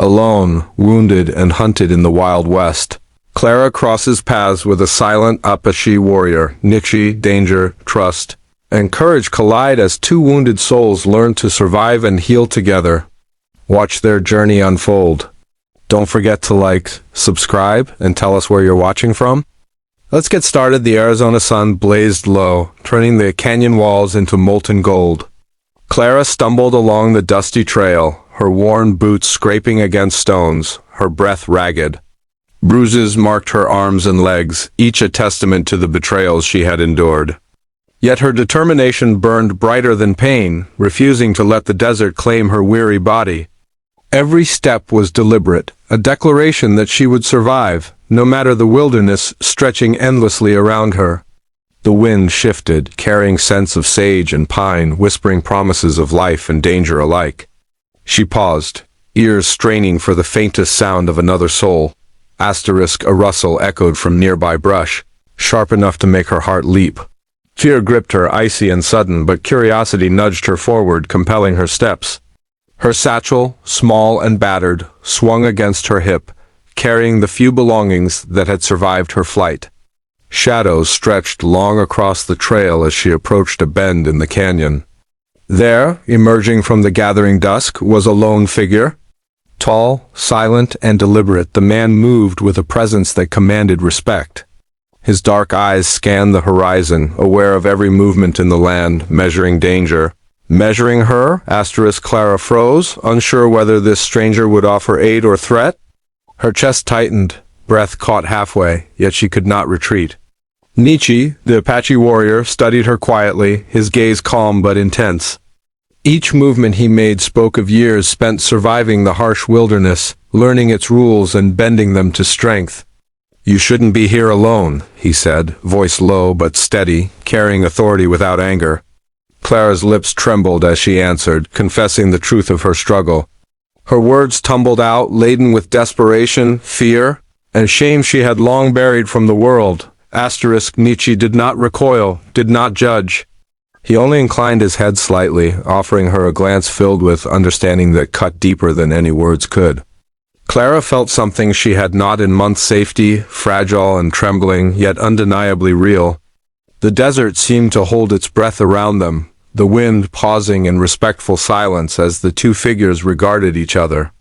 Alone, wounded, and hunted in the Wild West, Clara crosses paths with a silent Apache warrior. Niche, danger, trust, and courage collide as two wounded souls learn to survive and heal together. Watch their journey unfold. Don't forget to like, subscribe, and tell us where you're watching from. Let's get started. The Arizona sun blazed low, turning the canyon walls into molten gold. Clara stumbled along the dusty trail, her worn boots scraping against stones, her breath ragged. Bruises marked her arms and legs, each a testament to the betrayals she had endured. Yet her determination burned brighter than pain, refusing to let the desert claim her weary body. Every step was deliberate, a declaration that she would survive, no matter the wilderness stretching endlessly around her. The wind shifted, carrying scents of sage and pine, whispering promises of life and danger alike. She paused, ears straining for the faintest sound of another soul. A rustle echoed from nearby brush, sharp enough to make her heart leap. Fear gripped her, icy and sudden, but curiosity nudged her forward, compelling her steps. Her satchel, small and battered, swung against her hip, carrying the few belongings that had survived her flight. Shadows stretched long across the trail as she approached a bend in the canyon. There, emerging from the gathering dusk, was a lone figure. Tall, silent, and deliberate, the man moved with a presence that commanded respect. His dark eyes scanned the horizon, aware of every movement in the land, measuring danger. Measuring her? Clara froze, unsure whether this stranger would offer aid or threat. Her chest tightened, breath caught halfway, yet she could not retreat. Niche, the Apache warrior, studied her quietly, his gaze calm but intense. Each movement he made spoke of years spent surviving the harsh wilderness, learning its rules and bending them to strength. "You shouldn't be here alone," he said, voice low but steady, carrying authority without anger. Clara's lips trembled as she answered, confessing the truth of her struggle. Her words tumbled out, laden with desperation, fear, and shame she had long buried from the world. Niche did not recoil, did not judge. He only inclined his head slightly, offering her a glance filled with understanding that cut deeper than any words could. Clara felt something she had not in months: safety, fragile and trembling, yet undeniably real. The desert seemed to hold its breath around them, the wind pausing in respectful silence as the two figures regarded each other.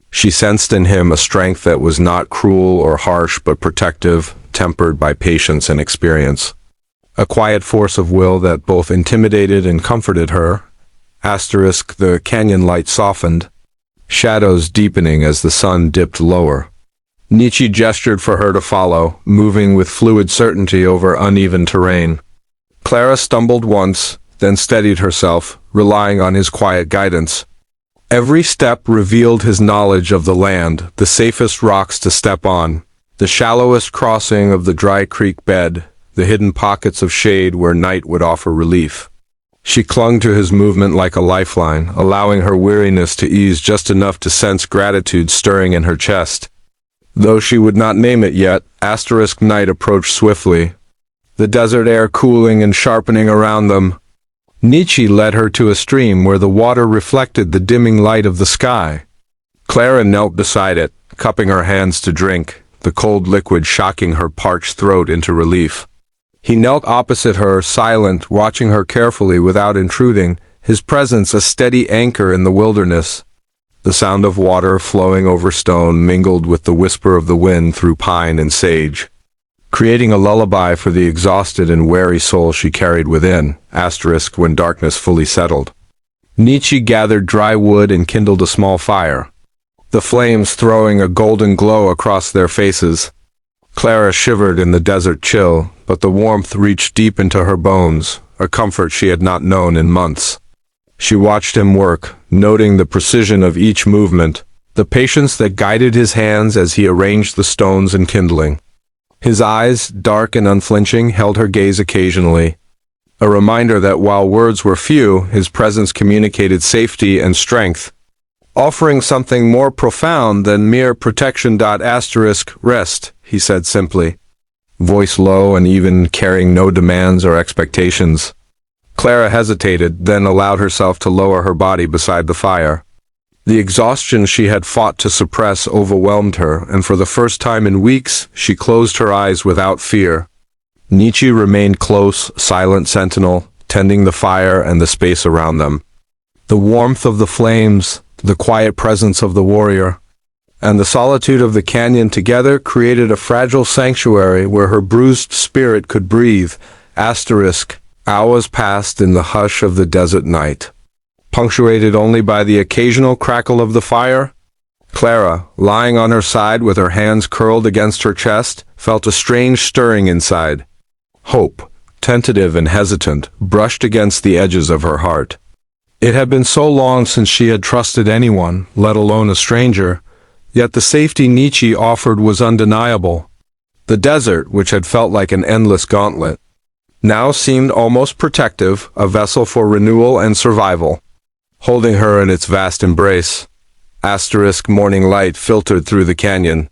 She sensed in him a strength that was not cruel or harsh but protective, tempered by patience and experience. A quiet force of will that both intimidated and comforted her. The canyon light softened, shadows deepening as the sun dipped lower. Niche gestured for her to follow, moving with fluid certainty over uneven terrain. Clara stumbled once, then steadied herself, relying on his quiet guidance. Every step revealed his knowledge of the land, the safest rocks to step on, the shallowest crossing of the dry creek bed, the hidden pockets of shade where night would offer relief. She clung to his movement like a lifeline, allowing her weariness to ease just enough to sense gratitude stirring in her chest. Though she would not name it yet, night approached swiftly, the desert air cooling and sharpening around them. Niche led her to a stream where the water reflected the dimming light of the sky. Clara knelt beside it, cupping her hands to drink, the cold liquid shocking her parched throat into relief. He knelt opposite her, silent, watching her carefully without intruding, his presence a steady anchor in the wilderness. The sound of water flowing over stone mingled with the whisper of the wind through pine and sage, creating a lullaby for the exhausted and weary soul she carried within. When darkness fully settled, Niche gathered dry wood and kindled a small fire, the flames throwing a golden glow across their faces. Clara shivered in the desert chill, but the warmth reached deep into her bones, a comfort she had not known in months. She watched him work, noting the precision of each movement, the patience that guided his hands as he arranged the stones and kindling. His eyes, dark and unflinching, held her gaze occasionally, a reminder that while words were few, his presence communicated safety and strength, offering something more profound than mere protection. Rest, he said simply, voice low and even, carrying no demands or expectations. Clara hesitated, then allowed herself to lower her body beside the fire. The exhaustion she had fought to suppress overwhelmed her, and for the first time in weeks, she closed her eyes without fear. Nietzsche remained close, silent sentinel, tending the fire and the space around them. The warmth of the flames, the quiet presence of the warrior, and the solitude of the canyon together created a fragile sanctuary where her bruised spirit could breathe. Hours passed in the hush of the desert night, punctuated only by the occasional crackle of the fire. Clara, lying on her side with her hands curled against her chest, felt a strange stirring inside. Hope, tentative and hesitant, brushed against the edges of her heart. It had been so long since she had trusted anyone, let alone a stranger, yet the safety Nietzsche offered was undeniable. The desert, which had felt like an endless gauntlet, now seemed almost protective, a vessel for renewal and survival, holding her in its vast embrace. Morning light filtered through the canyon,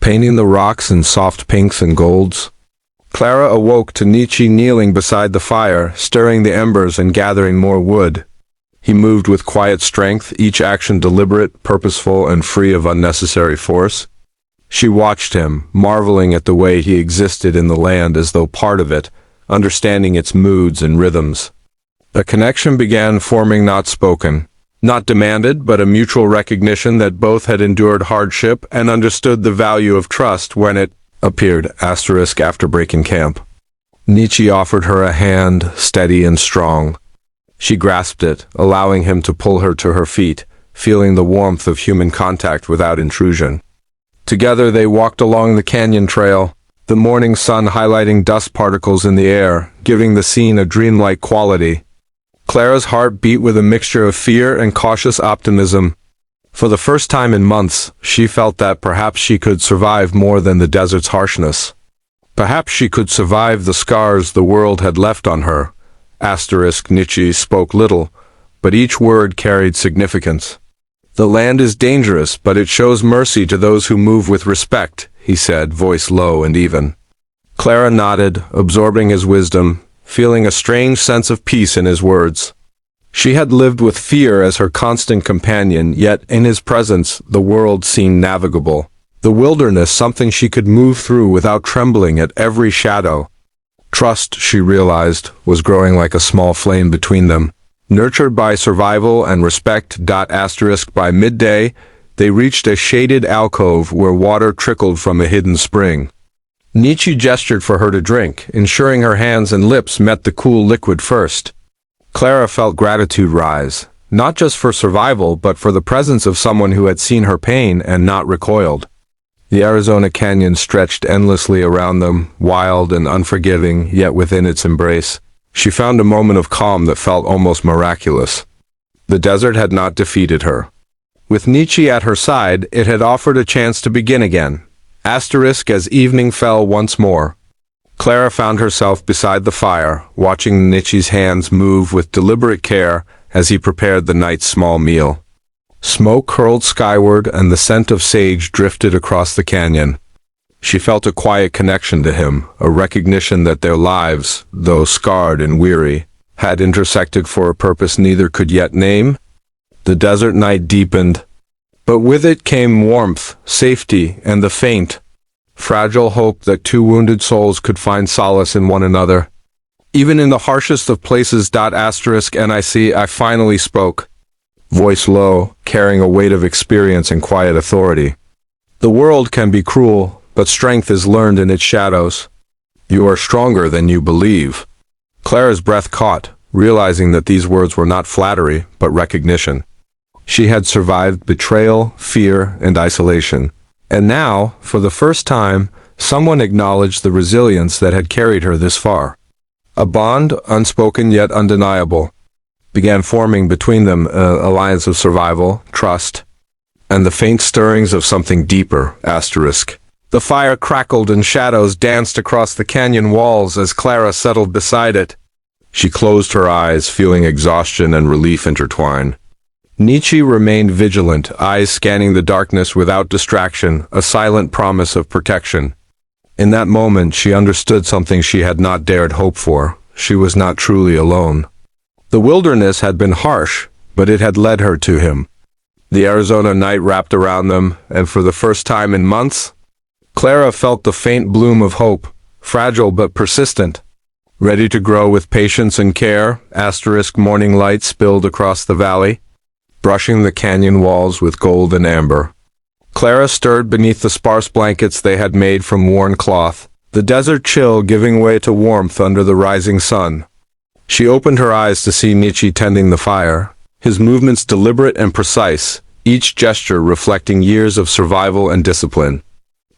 painting the rocks in soft pinks and golds. Clara awoke to Nietzsche kneeling beside the fire, stirring the embers and gathering more wood. He moved with quiet strength, each action deliberate, purposeful, and free of unnecessary force. She watched him, marveling at the way he existed in the land as though part of it, understanding its moods and rhythms. A connection began forming, not spoken, not demanded, but a mutual recognition that both had endured hardship and understood the value of trust when it appeared. After breaking camp, Nietzsche offered her a hand, steady and strong. She grasped it, allowing him to pull her to her feet, feeling the warmth of human contact without intrusion. Together they walked along the canyon trail, the morning sun highlighting dust particles in the air, giving the scene a dreamlike quality. Clara's heart beat with a mixture of fear and cautious optimism. For the first time in months, she felt that perhaps she could survive more than the desert's harshness. Perhaps she could survive the scars the world had left on her. Nietzsche spoke little, but each word carried significance. The land is dangerous, but it shows mercy to those who move with respect, he said, voice low and even. Clara nodded, absorbing his wisdom, feeling a strange sense of peace in his words. She had lived with fear as her constant companion, yet in his presence the world seemed navigable. The wilderness something she could move through without trembling at every shadow. Trust, she realized, was growing like a small flame between them. Nurtured by survival and respect. By midday, they reached a shaded alcove where water trickled from a hidden spring. Nietzsche gestured for her to drink, ensuring her hands and lips met the cool liquid first. Clara felt gratitude rise, not just for survival but for the presence of someone who had seen her pain and not recoiled. The Arizona canyon stretched endlessly around them, wild and unforgiving, yet within its embrace, she found a moment of calm that felt almost miraculous. The desert had not defeated her. With Nietzsche at her side, it had offered a chance to begin again. As evening fell once more, Clara found herself beside the fire, watching Nietzsche's hands move with deliberate care as he prepared the night's small meal. Smoke curled skyward and the scent of sage drifted across the canyon. She felt a quiet connection to him, a recognition that their lives, though scarred and weary, had intersected for a purpose neither could yet name. The desert night deepened, but with it came warmth, safety, and the faint, fragile hope that two wounded souls could find solace in one another. Even in the harshest of places. I finally spoke, voice low, carrying a weight of experience and quiet authority. The world can be cruel, but strength is learned in its shadows. You are stronger than you believe. Clara's breath caught, realizing that these words were not flattery, but recognition. She had survived betrayal, fear, and isolation. And now, for the first time, someone acknowledged the resilience that had carried her this far. A bond, unspoken yet undeniable, began forming between them, an alliance of survival, trust, and the faint stirrings of something deeper. The fire crackled and shadows danced across the canyon walls as Clara settled beside it. She closed her eyes, feeling exhaustion and relief intertwine. Nietzsche remained vigilant, eyes scanning the darkness without distraction, a silent promise of protection. In that moment, she understood something she had not dared hope for. She was not truly alone. The wilderness had been harsh, but it had led her to him. The Arizona night wrapped around them, and for the first time in months, Clara felt the faint bloom of hope, fragile but persistent. Ready to grow with patience and care, morning light spilled across the valley, brushing the canyon walls with gold and amber. Clara stirred beneath the sparse blankets they had made from worn cloth, the desert chill giving way to warmth under the rising sun. She opened her eyes to see Nietzsche tending the fire, his movements deliberate and precise, each gesture reflecting years of survival and discipline.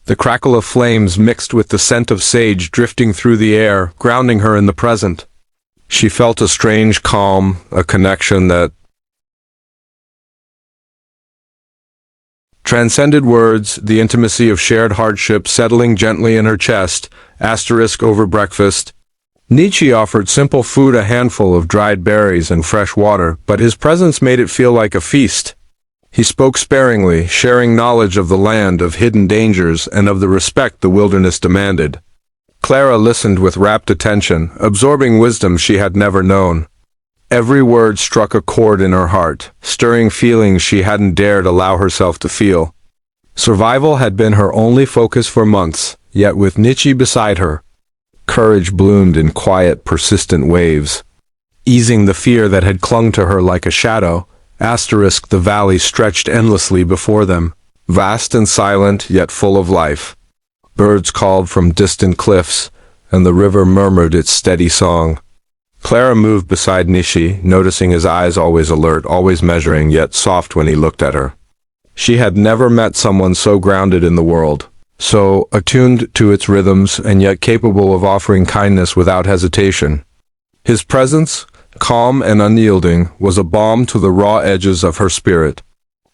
The crackle of flames mixed with the scent of sage drifting through the air, grounding her in the present. She felt a strange calm, a connection that transcended words, the intimacy of shared hardship settling gently in her chest. Over breakfast, Nietzsche offered simple food, a handful of dried berries and fresh water, but his presence made it feel like a feast. He spoke sparingly, sharing knowledge of the land, of hidden dangers, and of the respect the wilderness demanded. Clara listened with rapt attention, absorbing wisdom she had never known. Every word struck a chord in her heart, stirring feelings she hadn't dared allow herself to feel. Survival had been her only focus for months, yet with Nietzsche beside her, courage bloomed in quiet, persistent waves. Easing the fear that had clung to her like a shadow, the valley stretched endlessly before them, vast and silent, yet full of life. Birds called from distant cliffs, and the river murmured its steady song. Clara moved beside Nietzsche, noticing his eyes always alert, always measuring, yet soft when he looked at her. She had never met someone so grounded in the world, so attuned to its rhythms and yet capable of offering kindness without hesitation. His presence, calm and unyielding, was a balm to the raw edges of her spirit.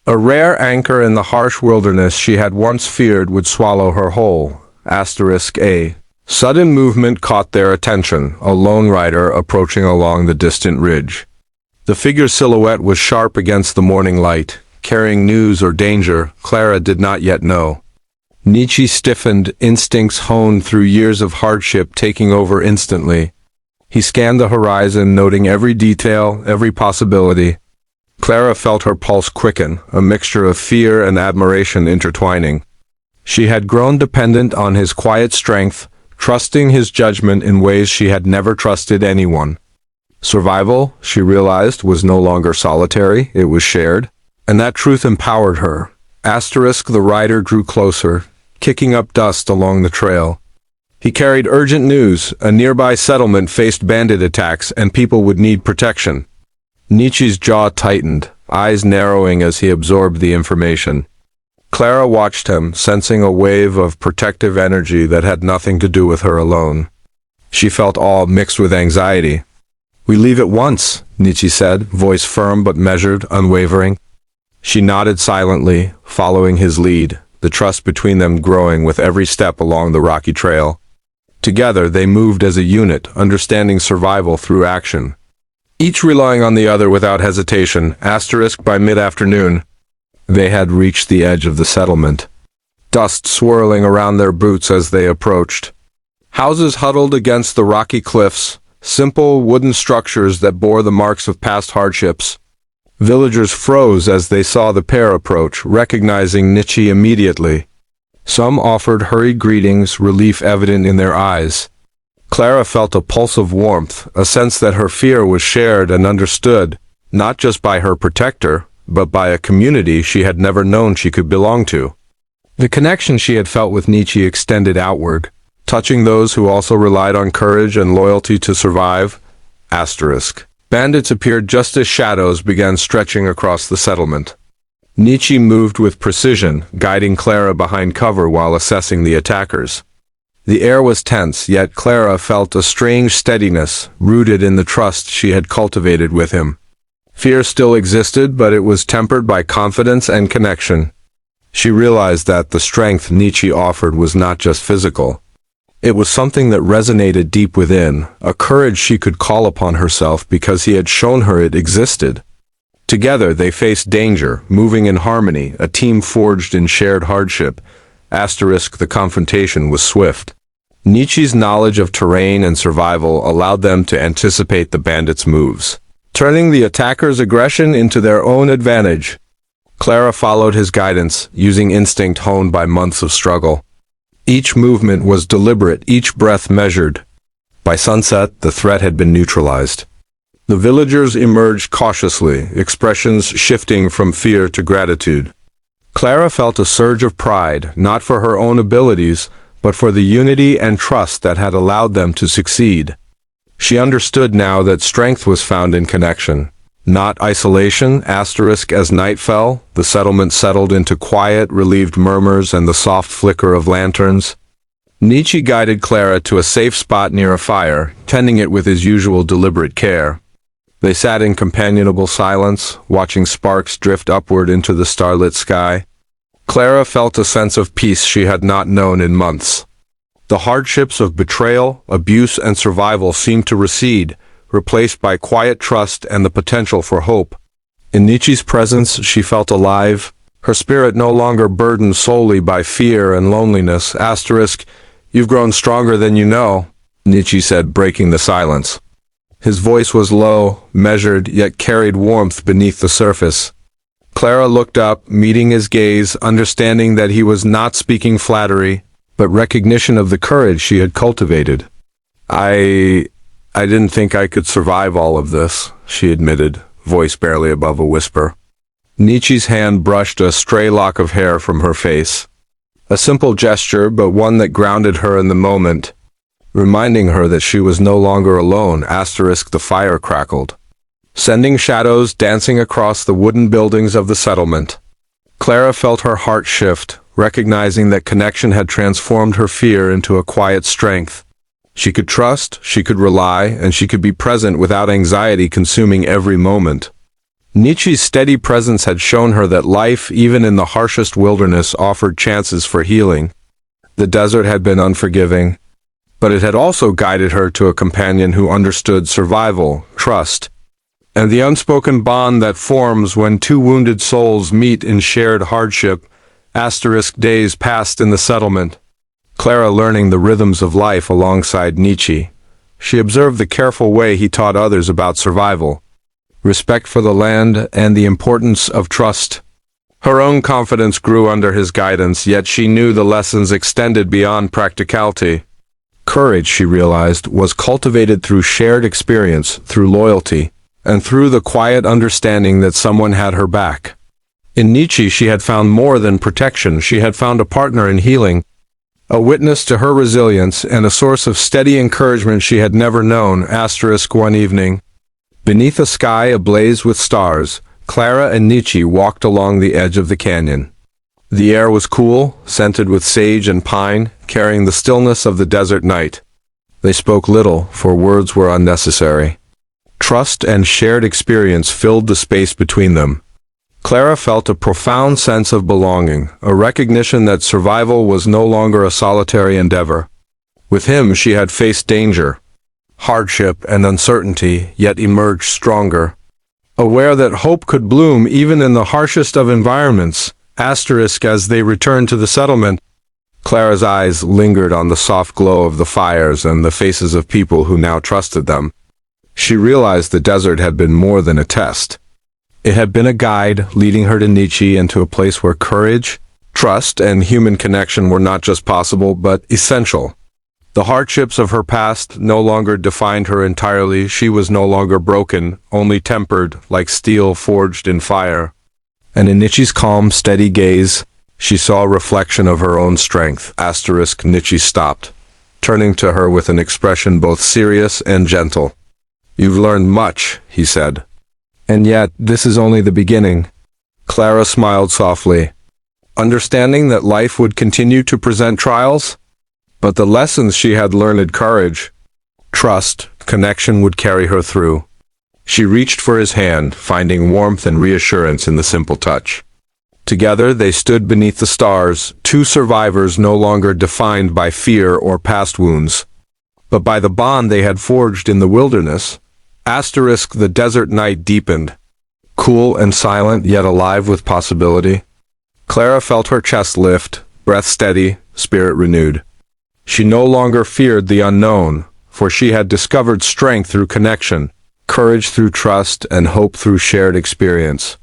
A rare anchor in the harsh wilderness she had once feared would swallow her whole. A sudden movement caught their attention, a lone rider approaching along the distant ridge. The figure's silhouette was sharp against the morning light, carrying news or danger Clara did not yet know. Nietzsche stiffened, instincts honed through years of hardship taking over instantly. He scanned the horizon, noting every detail, every possibility. Clara felt her pulse quicken, a mixture of fear and admiration intertwining. She had grown dependent on his quiet strength, trusting his judgment in ways she had never trusted anyone. Survival, she realized, was no longer solitary, it was shared, and that truth empowered her. The rider drew closer, kicking up dust along the trail. He carried urgent news. A nearby settlement faced bandit attacks and people would need protection. Nietzsche's jaw tightened, eyes narrowing as he absorbed the information. Clara watched him, sensing a wave of protective energy that had nothing to do with her alone. She felt awe mixed with anxiety. "We leave at once," Nietzsche said, voice firm but measured, unwavering. She nodded silently, following his lead, the trust between them growing with every step along the rocky trail. Together they moved as a unit, understanding survival through action, each relying on the other without hesitation. By mid-afternoon, they had reached the edge of the settlement, dust swirling around their boots as they approached. Houses huddled against the rocky cliffs, simple wooden structures that bore the marks of past hardships. Villagers froze as they saw the pair approach, recognizing Nietzsche immediately. Some offered hurried greetings, relief evident in their eyes. Clara felt a pulse of warmth, a sense that her fear was shared and understood, not just by her protector, but by a community she had never known she could belong to. The connection she had felt with Nietzsche extended outward, touching those who also relied on courage and loyalty to survive. Bandits appeared just as shadows began stretching across the settlement. Nietzsche moved with precision, guiding Clara behind cover while assessing the attackers. The air was tense, yet Clara felt a strange steadiness, rooted in the trust she had cultivated with him. Fear still existed, but it was tempered by confidence and connection. She realized that the strength Nietzsche offered was not just physical. It was something that resonated deep within, a courage she could call upon herself because he had shown her it existed. Together they faced danger, moving in harmony, a team forged in shared hardship. The confrontation was swift. Nietzsche's knowledge of terrain and survival allowed them to anticipate the bandits' moves, turning the attackers' aggression into their own advantage. Clara followed his guidance, using instinct honed by months of struggle. Each movement was deliberate, each breath measured. By sunset, the threat had been neutralized. The villagers emerged cautiously, expressions shifting from fear to gratitude. Clara felt a surge of pride, not for her own abilities, but for the unity and trust that had allowed them to succeed. She understood now that strength was found in connection, not isolation. As night fell, the settlement settled into quiet, relieved murmurs and the soft flicker of lanterns. Nietzsche guided Clara to a safe spot near a fire, tending it with his usual deliberate care. They sat in companionable silence, watching sparks drift upward into the starlit sky. Clara felt a sense of peace she had not known in months. The hardships of betrayal, abuse, and survival seemed to recede, replaced by quiet trust and the potential for hope. In Nietzsche's presence, she felt alive, her spirit no longer burdened solely by fear and loneliness. You've grown stronger than you know, Nietzsche said, breaking the silence. His voice was low, measured, yet carried warmth beneath the surface. Clara looked up, meeting his gaze, understanding that he was not speaking flattery, but recognition of the courage she had cultivated. I didn't think I could survive all of this, she admitted, voice barely above a whisper. Nietzsche's hand brushed a stray lock of hair from her face. A simple gesture, but one that grounded her in the moment, reminding her that she was no longer alone. The fire crackled, sending shadows dancing across the wooden buildings of the settlement. Clara felt her heart shift, recognizing that connection had transformed her fear into a quiet strength. She could trust, she could rely, and she could be present without anxiety consuming every moment. Nietzsche's steady presence had shown her that life, even in the harshest wilderness, offered chances for healing. The desert had been unforgiving, but it had also guided her to a companion who understood survival, trust, and the unspoken bond that forms when two wounded souls meet in shared hardship. Days passed in the settlement, Clara learning the rhythms of life alongside Nietzsche. She observed the careful way he taught others about survival, respect for the land, and the importance of trust. Her own confidence grew under his guidance, yet she knew the lessons extended beyond practicality. Courage, she realized, was cultivated through shared experience, through loyalty, and through the quiet understanding that someone had her back. In Nietzsche, she had found more than protection. She had found a partner in healing, a witness to her resilience, and a source of steady encouragement she had never known. One evening, beneath a sky ablaze with stars, Clara and Nietzsche walked along the edge of the canyon. The air was cool, scented with sage and pine, carrying the stillness of the desert night. They spoke little, for words were unnecessary. Trust and shared experience filled the space between them. Clara felt a profound sense of belonging, a recognition that survival was no longer a solitary endeavor. With him, she had faced danger, hardship, and uncertainty, yet emerged stronger. Aware that hope could bloom even in the harshest of environments. As they returned to the settlement, Clara's eyes lingered on the soft glow of the fires and the faces of people who now trusted them. She realized the desert had been more than a test. It had been a guide, leading her to Nietzsche and to a place where courage, trust, and human connection were not just possible, but essential. The hardships of her past no longer defined her entirely. She was no longer broken, only tempered, like steel forged in fire. And in Nietzsche's calm, steady gaze, she saw a reflection of her own strength. Nietzsche stopped, turning to her with an expression both serious and gentle. "You've learned much," he said. "And yet, this is only the beginning." Clara smiled softly, understanding that life would continue to present trials, but the lessons she had learned, courage, trust, connection, would carry her through. She reached for his hand, finding warmth and reassurance in the simple touch. Together they stood beneath the stars, two survivors no longer defined by fear or past wounds, but by the bond they had forged in the wilderness. The desert night deepened, cool and silent, yet alive with possibility. Clara felt her chest lift, breath steady, spirit renewed. She no longer feared the unknown, for she had discovered strength through connection, courage through trust, and hope through shared experience.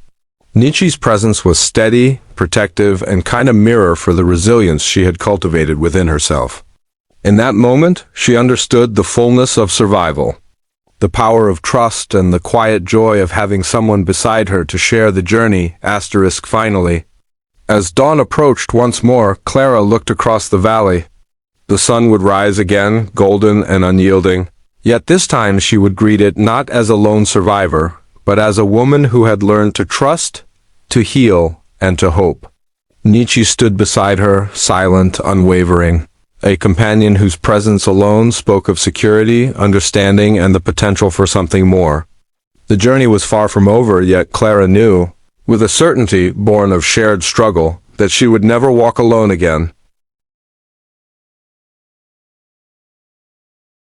Nietzsche's presence was steady, protective, and kind of mirror for the resilience she had cultivated within herself. In that moment, she understood the fullness of survival, the power of trust, and the quiet joy of having someone beside her to share the journey. Finally. As dawn approached once more, Clara looked across the valley. The sun would rise again, golden and unyielding, yet this time she would greet it not as a lone survivor, but as a woman who had learned to trust, to heal, and to hope. Nietzsche stood beside her, silent, unwavering, a companion whose presence alone spoke of security, understanding, and the potential for something more. The journey was far from over, yet Clara knew, with a certainty born of shared struggle, that she would never walk alone again.